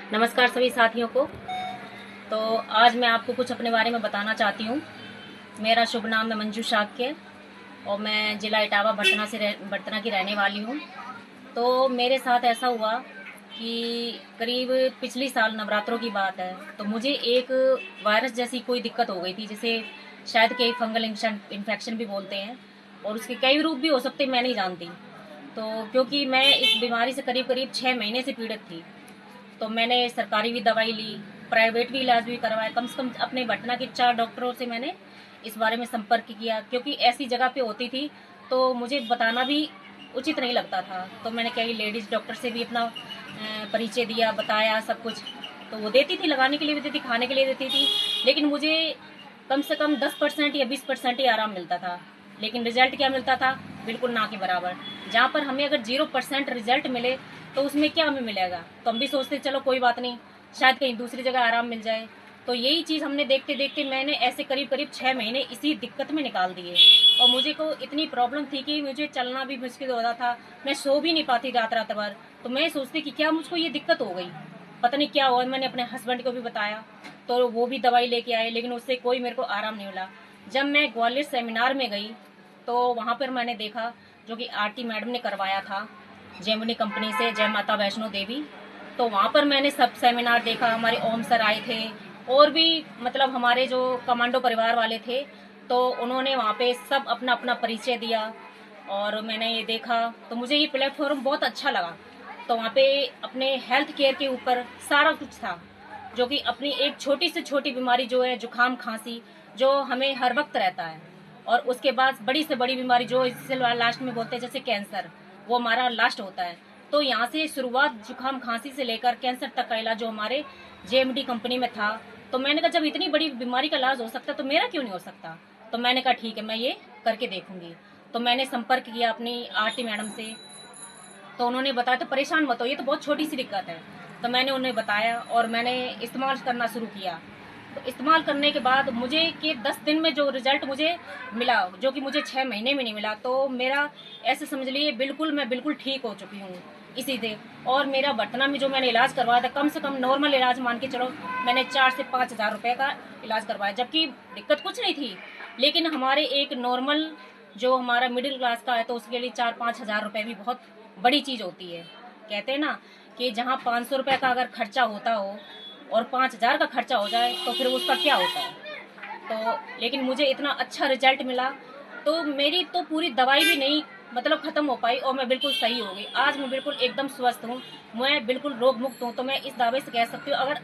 नमस्कार सभी साथियों को। तो आज मैं आपको कुछ अपने बारे में बताना चाहती हूँ। मेरा शुभ नाम है मंजू शाक्य और मैं ज़िला इटावा भटना की रहने वाली हूँ। तो मेरे साथ ऐसा हुआ कि करीब पिछली साल नवरात्रों की बात है, तो मुझे एक वायरस जैसी कोई दिक्कत हो गई थी, जिसे शायद कई फंगल इन्फेक्शन भी बोलते हैं, और उसके कई रूप भी हो सकते, मैं नहीं जानती। तो क्योंकि मैं इस बीमारी से करीब करीब 6 महीने से पीड़ित थी, तो मैंने सरकारी भी दवाई ली, प्राइवेट भी इलाज भी करवाया। कम से कम अपने भटना के 4 डॉक्टरों से मैंने इस बारे में संपर्क किया, क्योंकि ऐसी जगह पे होती थी तो मुझे बताना भी उचित नहीं लगता था। तो मैंने कई लेडीज़ डॉक्टर से भी अपना परिचय दिया, बताया सब कुछ। तो वो देती थी, लगाने के लिए भी देती, खाने के लिए देती थी, लेकिन मुझे कम से कम 10% या 20% ही आराम मिलता था। लेकिन रिजल्ट क्या मिलता था? बिल्कुल ना के बराबर। जहाँ पर हमें अगर 0% रिजल्ट मिले तो उसमें क्या हमें मिलेगा? तो हम भी सोचते चलो कोई बात नहीं, शायद कहीं दूसरी जगह आराम मिल जाए। तो यही चीज़ हमने देखते देखते मैंने ऐसे करीब करीब 6 महीने इसी दिक्कत में निकाल दिए। और मुझे को इतनी प्रॉब्लम थी कि मुझे चलना भी मुश्किल हो रहा था, मैं सो भी नहीं पाती रात रात भर। तो मैं सोचती कि क्या मुझको ये दिक्कत हो गई, पता नहीं क्या हुआ। मैंने अपने हस्बैंड को भी बताया, तो वो भी दवाई लेके आए, लेकिन उससे कोई मेरे को आराम नहीं मिला। जब मैं ग्वालियर सेमिनार में गई तो वहाँ पर मैंने देखा, जो कि आरती मैडम ने करवाया था जेमिनी कंपनी से, जय माता वैष्णो देवी। तो वहाँ पर मैंने सब सेमिनार देखा, हमारे ओम सर आए थे, और भी मतलब हमारे जो कमांडो परिवार वाले थे, तो उन्होंने वहाँ पे सब अपना अपना परिचय दिया। और मैंने ये देखा तो मुझे ये प्लेटफॉर्म बहुत अच्छा लगा। तो वहाँ पे अपने हेल्थ केयर के ऊपर सारा कुछ था, जो कि अपनी एक छोटी से छोटी बीमारी जो है जुकाम खांसी, जो हमें हर वक्त रहता है, और उसके बाद बड़ी से बड़ी बीमारी जो इससे लास्ट में बोलते हैं जैसे कैंसर, वो हमारा लास्ट होता है। तो यहाँ से शुरुआत जुकाम खांसी से लेकर कैंसर तक का इलाज जो हमारे जेएमडी कंपनी में था। तो मैंने कहा जब इतनी बड़ी बीमारी का इलाज हो सकता तो मेरा क्यों नहीं हो सकता? तो मैंने कहा ठीक है, मैं ये करके देखूंगी। तो मैंने संपर्क किया अपनी आरती मैडम से, तो उन्होंने बताया तो परेशान मत हो, ये तो बहुत छोटी सी दिक्कत है। तो मैंने उन्हें बताया और मैंने इस्तेमाल करना शुरू किया। तो इस्तेमाल करने के बाद मुझे कि 10 दिन में जो रिजल्ट मुझे मिला, जो कि मुझे 6 महीने में नहीं मिला, तो मेरा ऐसे समझ लीजिए बिल्कुल मैं बिल्कुल ठीक हो चुकी हूँ इसी से। और मेरा भटना में जो मैंने इलाज करवाया था, कम से कम नॉर्मल इलाज मान के चलो, मैंने 4 से 5 हज़ार रुपये का इलाज करवाया, जबकि दिक्कत कुछ नहीं थी। लेकिन हमारे एक नॉर्मल जो हमारा मिडिल क्लास का है, तो उसके लिए 4-5 हज़ार रुपये भी बहुत बड़ी चीज़ होती है। कहते हैं ना कि जहाँ 500 रुपये का अगर खर्चा होता हो और 5 हज़ार का खर्चा हो जाए, तो फिर उसका क्या होता है? तो लेकिन मुझे इतना अच्छा रिजल्ट मिला, तो मेरी तो पूरी दवाई भी नहीं मतलब ख़त्म हो पाई, और मैं बिल्कुल सही हो गई। आज मैं बिल्कुल एकदम स्वस्थ हूँ, मैं बिल्कुल रोग मुक्त हूँ। तो मैं इस दावे से कह सकती हूँ, अगर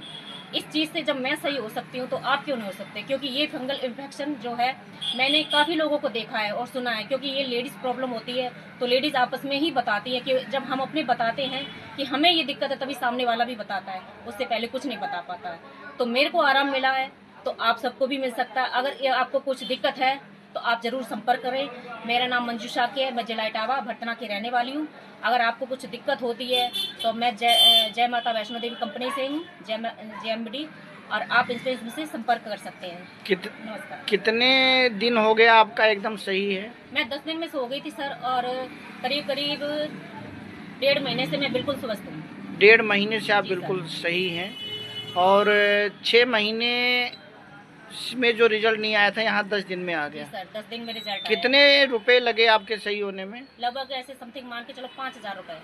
इस चीज़ से जब मैं सही हो सकती हूँ तो आप क्यों नहीं हो सकते? क्योंकि ये फंगल इन्फेक्शन जो है, मैंने काफ़ी लोगों को देखा है और सुना है, क्योंकि ये लेडीज़ प्रॉब्लम होती है, तो लेडीज़ आपस में ही बताती है कि जब हम अपने बताते हैं कि हमें ये दिक्कत है, तभी सामने वाला भी बताता है, उससे पहले कुछ नहीं बता पाता है। तो मेरे को आराम मिला है, तो आप सबको भी मिल सकता है। अगर ये आपको कुछ दिक्कत है तो आप ज़रूर संपर्क करें। मेरा नाम मंजू शाक्य है, मैं जिला इटावा भटना की रहने वाली हूँ। अगर आपको कुछ दिक्कत होती है तो मैं जय माता वैष्णो देवी कंपनी से हूँ, जेएमडी, और आप इनसे संपर्क कर सकते हैं। नमस्कार। कितने दिन हो गया आपका एकदम सही है? मैं 10 दिन में से हो गई थी सर, और करीब करीब 1.5 महीने से मैं बिल्कुल स्वस्थ हूँ। 1.5 महीने से आप जी सर। बिल्कुल सही हैं। और 6 महीने में जो रिजल्ट नहीं आया था, यहाँ 10 दिन में आ जी गया। सर, 10 दिन में रिजल्ट आया कितने है। रुपए लगे आपके सही होने में? लगभग ऐसे समथिंग मान के चलो 5 हज़ार रुपये।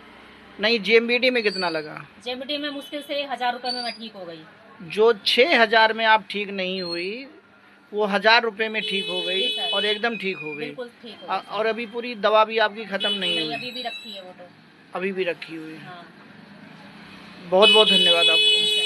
नहीं, जेएमबीडी में कितना लगा? जेएमडी में मुश्किल से 1,000 रुपये में मैं ठीक हो गई। जो 6 हज़ार में आप ठीक नहीं हुई, वो 1,000 रुपए में ठीक हो गई जी सर, और एकदम ठीक हो गई। बिल्कुल ठीक हो गई और सर। अभी पूरी दवा भी आपकी ख़त्म नहीं नहीं, हुई? अभी भी रखी है वो तो। अभी भी रखी हुई है। हाँ। बहुत बहुत धन्यवाद आपको। जी सर।